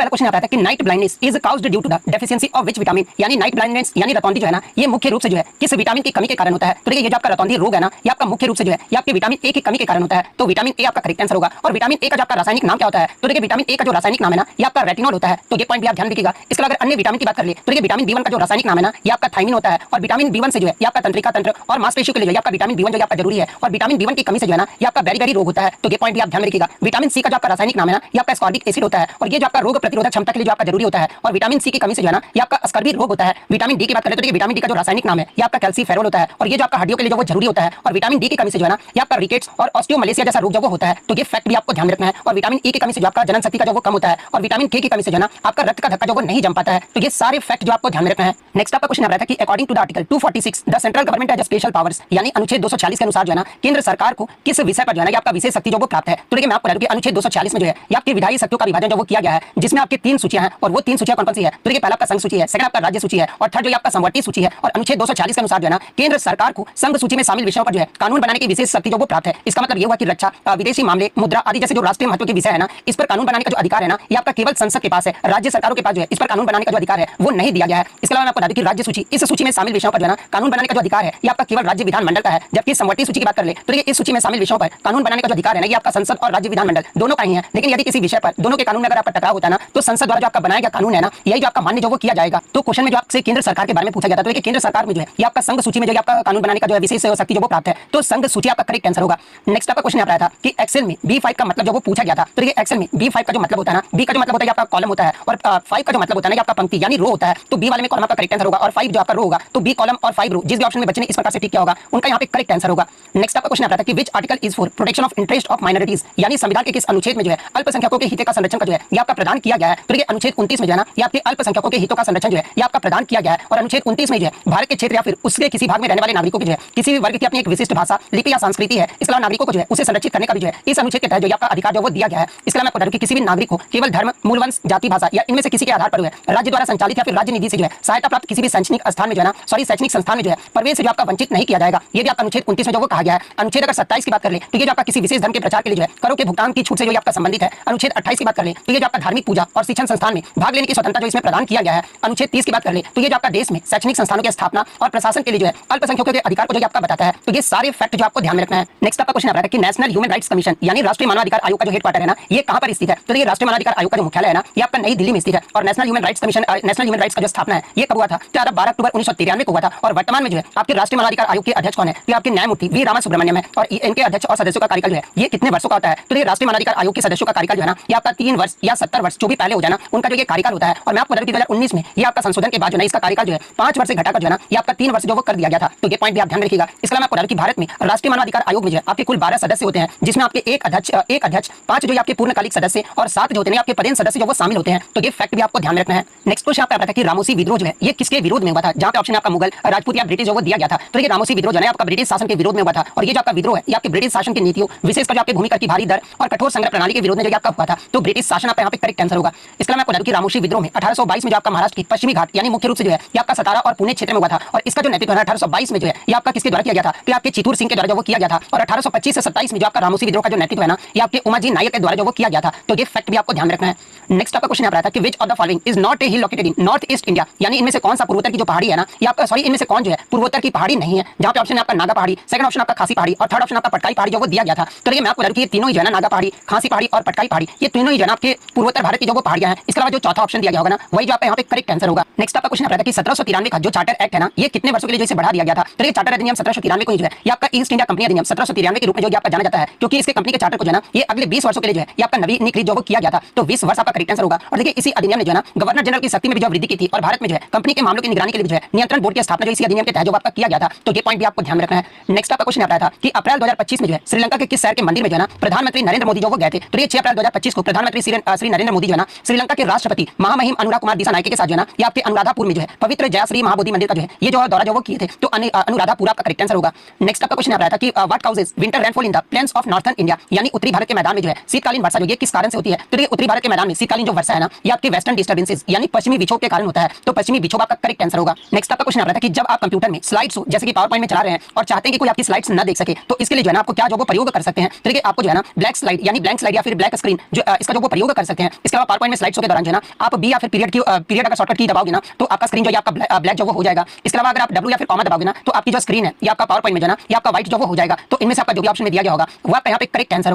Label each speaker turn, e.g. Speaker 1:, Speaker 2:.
Speaker 1: पहला क्वेश्चन आता है कि night blindness is caused due to the deficiency of which vitamin, यानी नाइट ब्लाइंडनेस यानी रतौंधी जो है ना, ये मुख्य रूप से जो है किस विटामिन की कमी के कारण होता है। तो देखिए ये जो आपका रतौंधी रोग है ना, ये आपका मुख्य रूप से जो है ये आपके विटामिन ए की कमी के कारण होता है। तो विटामिन ए आपका करेक्ट आंसर होगा। और विटामिन ए का जो आपका रासायनिक नाम क्या होता है, तो देखिए विटामिन ए का जो रासायनिक नाम है ना, ये आपका रेटिनॉल होता है। तो ये पॉइंट भी आप ध्यान रखिएगा। इसके अलावा अगर अन्य विटामिन की बात कर ले तो देखिए विटामिन B1 का जो रासायनिक नाम है ना, ये आपका थायमिन होता है। और विटामिन B1 से जो है ये आपका तंत्रिका तंत्र और मांसपेशियों के लिए आपका विटामिन B1 जो है आपका जरूरी है। और विटामिन B1 की कमी से जो है ना ये आपका बेरी रोग होता है। तो ये पॉइंट भी आप ध्यान रखिएगा। विटामिन सी का जो आपका रासायनिक नाम है ना, ये आपका एस्कॉर्बिक एसिड होता है। और ये जो आपका रोग प्रतिरोधक क्षमता के लिए जो आपका जरूरी होता है। और विटामिन सी की कमी से जो है ना ये आपका स्कर्वी रोग होता है। विटामिन डी की बात करें तो देखिए विटामिन डी का जो रासायनिक नाम है ये आपका कैल्सीफेरॉल होता है। और ये जो आपका हड्डियों के लिए जो वो जरूरी होता है। और विटामिन डी की कमी से जो है ना ये आपका रिकेट्स और ऑस्टियोमलेशिया जैसा रोग जो वो होता है। तो ये फैक्ट भी आपको ध्यान रखना है। और विटामिन ई की कमी से जो आपका जनन शक्ति का जो वो कम होता है। और विटामिन के की कमी से जो है ना आपका रक्त का धक्का जो वो नहीं जम पाता है। तो ये सारे फैक्ट जो आपको ध्यान रखना है। नेक्स्ट आपका क्वेश्चन आ रहा था कि according to the article 246 the central government has special powers, यानी अनुच्छेद 246 के अनुसार जो है ना केंद्र सरकार को किस विषय पर जो है ना आपका विशेष शक्ति जो वो प्राप्त है। तो देखिए मैं आपको बता दूं कि अनुच्छेद 246 में जो है ये आपकी विधायी शक्तियों का विभाजन जो वो किया गया है, जिसमें आपके 3 सूचियां हैं। और वो 3 सूचियां कौन सी है, तो देखिए पहला आपका संघ सूची है, सेकंड आपका राज्य सूची है और थर्ड जो आपका समवर्ती सूची है। और अनुच्छेद 246 के अनुसार जो है ना केंद्र सरकार को संघ सूची में शामिल विषयों पर जो है कानून बनाने की विशेष शक्ति जो वो प्राप्त है। इसका मतलब ये हुआ कि रक्षा, विदेशी मामले, मुद्रा आदि जैसे जो राष्ट्रीय महत्व के विषय है ना, इस पर कानून बनाने का जो अधिकार है ना ये आपका केवल संसद के पास है। राज्य सरकारों के पास जो है इस पर कानून बनाने का जो अधिकार है वो नहीं दिया गया है। इसके अलावा मैं आपको बता दूं कि राज्य सूची, इस सूची में शामिल विषयों पर जो है ना कानून बनाने का जो अधिकार है ये आपका केवल राज्य विधानमंडल का है। जबकि समवर्ती सूची की बात कर ले तो इस सूची में शामिल विषयों पर कानून बनाने का जो अधिकार है ना ये आपका संसद और राज्य विधानमंडल दोनों का ही है। लेकिन यदि किसी विषय पर दोनों के कानून में अगर आपका टकराव होता है ना तो संसद द्वारा जो आपका बनाया गया कानून है ना यही जो आपका मान्य जो वो किया जाएगा। तो क्वेश्चन में जो आपसे केंद्र सरकार के बारे में पूछा गया था तो केंद्र सरकार में जो है ये आपका संघ सूची में जो आपका कानून बनाने का जो है विशेष शक्ति जो वो प्राप्त है। तो संघ सूची आपका करेक्ट आंसर होगा। नेक्स्ट आपका क्वेश्चन आ रहा था कि एक्सेल में B5 का मतलब जो वो पूछा गया था। तो देखिए एक्सेल में B5 का जो मतलब होता है ना, B का जो मतलब होता है आपका कॉलम होता है और 5 का जो मतलब होता है ना आपका पंक्ति यानी रो होता है। तो B वाले में कॉलम आपका करेक्ट आंसर होगा और 5 जो आपका रो होगा। तो B कॉलम और 5 रो जिस भी ऑप्शन में बच्चे ने इस प्रकार से टिक किया होगा उनका यहाँ पे करेक्ट आंसर होगा। नेक्स्ट आपका क्वेश्चन आ रहा था कि which article is for protection of interest of minorities, यानी संविधान के किस अनुच्छेद में जो है अल्पसंख्यकों के हित का संरक्षण का जो है ये आपका प्रदान किया गया है। तो देखिए अनुच्छेद 29 में जो है ना ये आपके अल्पसंख्यकों के हितों का संरक्षण जो है ये आपका प्रदान किया गया है। और अनुच्छेद 29 में जो है भारत के क्षेत्र या फिर उसके किसी भाग में रहने वाले नागरिकों की जो है किसी भी वर्ग की अपनी एक विशिष्ट भाषा, लिपि या संस्कृति है। इसके अलावा नागरिकों को जो है उसे संरक्षित करने का भी जो है इस अनुच्छेद के तहत जो आपका अधिकार जो वो दिया गया है। इसके अलावा मैं बता दूं कि किसी भी नागरिक को केवल धर्म, मूलवंश, जाति, भाषा या इनमें से किसी के आधार पर जो है राज्य द्वारा संचालित या फिर राज्य निधि से जो है सहायता प्राप्त किसी भी शैक्षणिक स्थान में जो है ना शैक्षणिक संस्थान में जो है प्रवेश से जो आपका वंचित नहीं किया जाएगा। ये भी आपका अनुच्छेद 29 में जो वो कहा गया है। अनुच्छेद अगर 27 की बात कर ले तो ये जो आपका किसी विशेष धर्म के प्रचार के लिए जो है करों के भुगतान की छूट से जो आपका संबंधित है। अनुच्छेद 28 की बात कर ले तो ये जो आपका धार्मिक पूजा और शिक्षण संस्थान में भाग लेने की स्वतंत्रता जो इसमें प्रदान किया गया है। अनुच्छेद 30 की बात कर ले तो ये जो आपका देश में शैक्षणिक संस्थानों की स्थापना और प्रशासन के लिए जो है अल्पसंख्यकों के अधिकार को जो आपका बताता है। तो ये सारे फैक्ट जो आपको ध्यान में रखना है। नेक्स्ट आपका क्वेश्चन आ रहा है कि नेशनल ह्यूमन राइट्स कमीशन यानी राष्ट्रीय मानवाधिकार आयोग का जो हेडक्वार्टर है ना ये कहां पर स्थित है। तो ये राष्ट्रीय मानवाधिकार आयोग का जो मुख्यालय है ना ये आपका नई दिल्ली में स्थित है। और national human rights commission, national human rights का जो स्थापना है ये कब हुआ था, 12 अक्टूबर 1993 को हुआ था। और वर्तमान में जो है आपके राष्ट्रीय मानवाधिकार आयोग के अध्यक्ष कौन है, तो आपके न्यायमूर्ति वी रामासुब्रमण्यम है। और इनके अध्यक्ष और सदस्यों का कार्यकाल जो है ये कितने वर्षों का होता है। तो ये राष्ट्रीय मानवाधिकार आयोग के सदस्यों का कार्यकाल जो है ना ये आपका 3 वर्ष या 70 वर्ष जो भी पहले हो जाए ना उनका जो ये कार्यकाल होता है। और मैं आपको बता दूं कि 2019 में ये आपका संशोधन के बाद जो है इसका कार्यकाल जो है 5 वर्ष से घटाकर जो है ना ये आपका 3 वर्ष जो वो कर दिया गया था। तो ये पॉइंट भी आप ध्यान रखिएगा। इसके अलावा मैं आपको बता दूं कि भारत में राष्ट्रीय मानवाधिकार आयोग में जो है आपके कुल 12 सदस्य होते हैं, जिसमें आपके एक अध्यक्ष 5 जो आपके पूर्णकालिक सदस्य और 7 जो होते हैं आपके पदेन सदस्य जो वो शामिल होते हैं। तो ये फैक्ट भी आपको ध्यान रखना है। नेक्स्ट क्वेश्चन आपका था कि रामोसी विद्रोह जो है ये किसके विरोध में हुआ था, जहां पे ऑप्शन आपका मुगल, राजपूत या ब्रिटिश जो वो दिया गया था। तो ये रामोसी विद्रोह जो है आपका ब्रिटिश शासन के विरोध में हुआ था। और ये जो आपका विद्रोह है ये आपके ब्रिटिश शासन की नीतियों, विशेषकर जो आपके भूमि कर की भारी दर और कठोर संग्रह प्रणाली के विरोध में जो आपका हुआ था। तो ब्रिटिश शासन आपका यहाँ पे करेक्ट आंसर होगा। इसके अलावा मैं आपको बता दूं कि रामोशी विद्रोह में 1822 में जो आपका महाराष्ट्र की पश्चिमी घाट यानी मुख्य रूप से जो है ये आपका सतारा और पुणे क्षेत्र में हुआ था। और इसका जो नेतृत्व 1822 में जो है ये आपका किसके द्वारा किया गया था, तो आपके चितूर सिंह के द्वारा जो वो किया गया था। और 1825 से 27 में जो आपका रामोसी विद्रोह का जो नेतृत्व है ना ये आपके उमाजी नायक के द्वारा जो वो किया गया था। तो ये फैक्ट भी आपको ध्यान रखना है। नेक्स्ट आपका क्वेश्चन आ रहा था कि which of the following is not a hill located in north east India, यानी इनमें से कौन सा पूर्वोत्तर की जो पहाड़ी है ना ये आपका इनमें से कौन जो है पूर्वोत्तर की पहाड़ी नहीं है। जहां पे ऑप्शन आपका नागा पहाड़ी, सेकंड ऑप्शन आपका खासी पहाड़ी और थर्ड ऑप्शन आपका पटकाई पहाड़ी जो वो दिया गया था। तो देखिए मैं आपको बता दूं कि ये तीनों ही जो है ना नागा पहाड़ी, खासी पहाड़ी और पटकाई पहाड़ी ये तीनों ही जो है आपके पूर्वोत्तर भारत की जो वो पहाड़ियां हैं। इसके अलावा जो चौथा ऑप्शन दिया गया होगा ना वही जो आपका यहाँ पे करेक्ट आंसर होगा। नेक्स्ट आपका क्वेश्चन आ रहा था कि 1793 का जो चार्टर एक्ट है ना ये कितने वर्षों के लिए जो इसे बढ़ा दिया गया था। तो ये चार्टर अधिनियम 1793 को जो है ये आपका ईस्ट इंडिया कंपनी अधिनियम 1793 के रूप में जो आपका जाना जाता है, क्योंकि इसके कंपनी के चार्टर को जो है ना ये अगले 20 वर्षों के लिए जो है ये आपका नवीनीकृत जो वो किया गया था। तो 20 वर्ष आपका करेक्ट आंसर होगा। और देखिए इसी अधिनियम ने जो है ना गवर्नर जनरल की शक्ति में भी जो वृद्धि की थी और भारत में जो है कंपनी के मामलों की निगरानी के लिए जो है नियंत्रण बोर्ड की स्थापना जो इसी अधिनियम के तहत जो आपका किया गया था। तो ये पॉइंट भी आपको ध्यान रखना है। नेक्स्ट आपका क्वेश्चन आता था कि अप्रैल 2025 में जो है श्रीलंका के किस शहर के मंदिर में जो है ना प्रधानमंत्री नरेंद्र मोदी जो वो गए थे। तो ये 6 अप्रैल 2025 को प्रधानमंत्री श्री नरेंद्र मोदी जो है ना श्रीलंका के राष्ट्रपति महामहिम अनुराग कुमार दिसानायके के साथ जो है ना ये आपके अनुराधापुर में जो है पवित्र जयश्री महाबोधि मंदिर का जो है ये जो दौरा जो वो किए थे। तो अनुराधापुर आपका करेक्ट आंसर होगा। नेक्स्ट आपका क्वेश्चन आ रहा था कि what causes winter rainfall in the plains of northern India, यानी उत्तरी भारत के मैदान में जो है शीतकालीन वर्षा जो ये किस कारण से होती है। तो ये उत्तरी भारत के मैदान में शीतकालीन जो वर्षा है ना ये आपके वेस्टर्न डिस्टर्बेंसेस यानी पश्चिमी विक्षोभ के कारण होता है। तो पश्चिमी विक्षोभ आपका करेक्ट आंसर होगा। नेक्स्ट आपका क्वेश्चन आ रहा था कि जब आप कंप्यूटर में स्लाइड्स जैसे कि पावर पॉइंट में चला रहे हैं और चाहते हैं कि कोई आपकी स्लाइड्स न देख सके तो इसके लिए जो है ना आपको क्या जो वो प्रयोग कर सकते हैं। तो देखिए आपको जो है ना ब्लैक स्लाइड यानी ब्लैंक स्लाइड या फिर ब्लैक स्क्रीन जो इसका जो वो प्रयोग कर सकते हैं। इसके अलावा पावर पॉइंट में स्लाइड शो के दौरान जो है ना आप बी या फिर पीरियड अगर शॉर्टकट की दबाओगे ना तो आपका स्क्रीन जो है आपका ब्लैक जो वो हो जाएगा। इसके अलावा अगर आप डब्ल्यू या फिर कॉमा दबाओगे ना तो आपकी जो स्क्रीन है ये आपका पावर पॉइंट में जो है ना ये आपका व्हाइट जो वो हो जाएगा। तो इनमें से आपका जो भी ऑप्शन में दिया गया होगा वो आपका यहाँ पे करेक्ट आंसर हो।